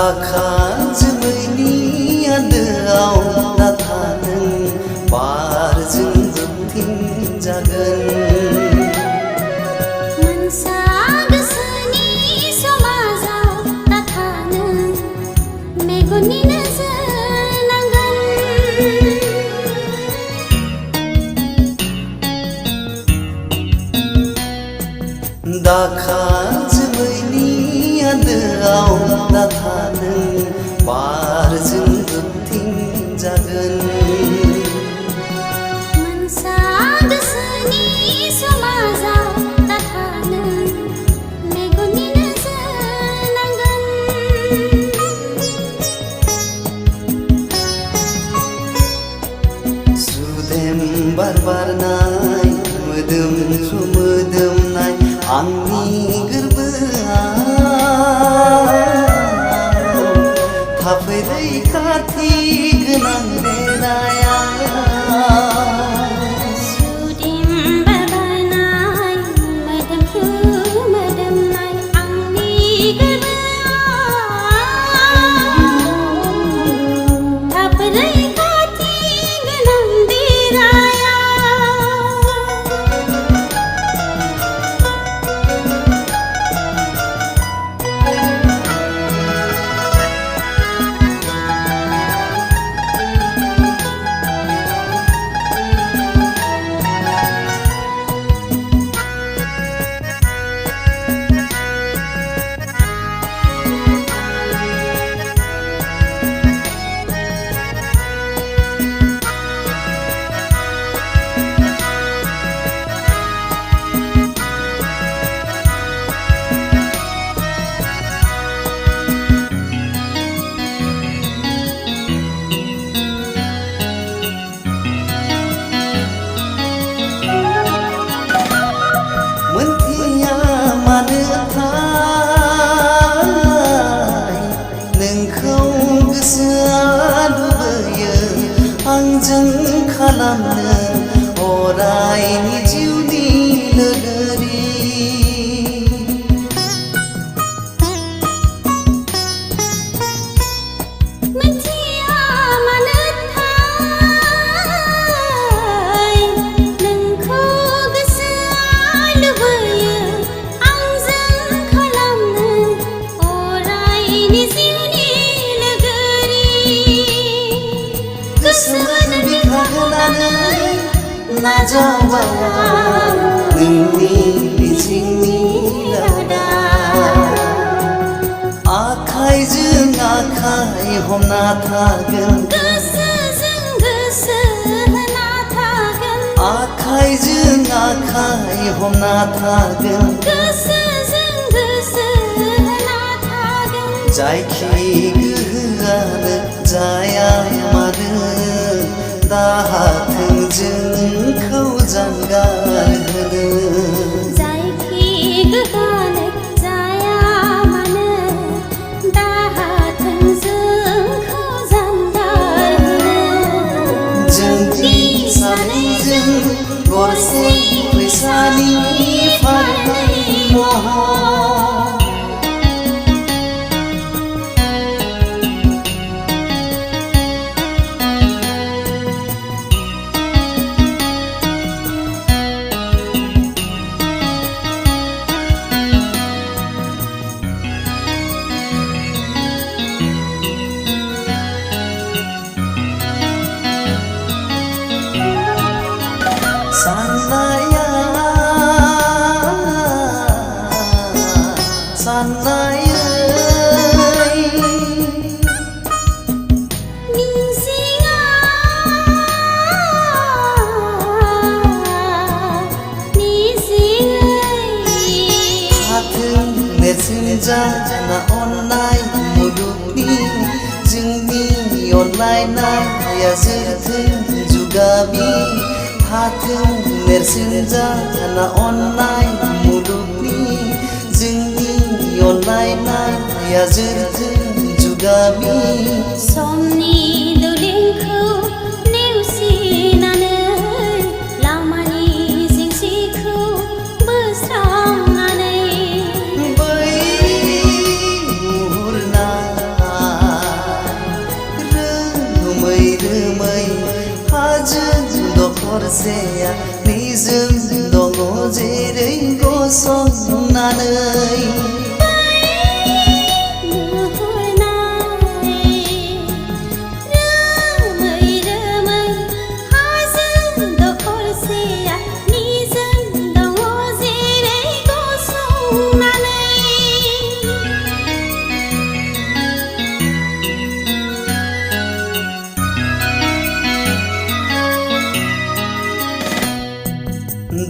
दाखा जोमैनि आन्दोआव दाथा नों बारजों जोबथिंजागोन मोनसा गोसोनि समाजाव दाथा नों मेगननि नोजोर नांगोन दाखा जोमैनि आन्दोआव दाथा नों बारजों जोबथिंजागोन मोनसा गोसोनि समाजाव दाथा नों मेगननि नोजोर नांगोन सुदेम बार बारनाय मोदोमफ्रु मोदोमनाय आंनि गोरबोआव थाफै रैखाथि गोनां देनाया सुदेम बारनाय मोदोमफ्रु मोदोमनाय आंनि गोरबोआव थाफै रैखाथि गोनां देराया मोनथिया मानोथाय नोंखौ गोसोआ लुबैयो आंजों खालामनो अरायनि जिउनि लोगोरि मोनथिया मानोथाय नोंखौ गोसोआ लुबैयो आंजों खालामनो अरायनि जिउनि लोगोरि गोसोजों बिखा होनानै नाजावबाय नोंनि मिजिंनि लावदा आखाइजों आखाइ हमना थागोन गोसोजों गोसो होना थागोन आखाइजों आखाइ हमना थागोन गोसोजों गोसो होना थागोन जायखि गोहोआनो जाया मानो दाहाथों जोंखौ जानगार होनो जायखि गोहोआनो जाया मानो दाहाथों जोंखौ जानगार होनो जोंनि सानैजों गरसे फैसानि फारनै महर साननाया साननायै मिजिंआ मिजिङै थाथों नेरसोन जाना अननाय मुलुगनि जोंनि अनलायनाया जोरथों जुगामि थाथों नेरसोन जाना अननाय मुलुगनि जोंनि अनलायनाया जोरथों जुगामि समनि दौलेंखौ नेवसिनानै लामानि जेंसिखौ बोस्रांनानै बै मुहुरना दखरसेया निजोम दङ जेरै गसंनानै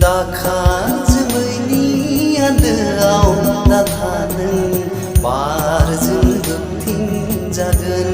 दाखा जोमैनि आन्दोआव नाथा नों बारजों बोबथिं जागोन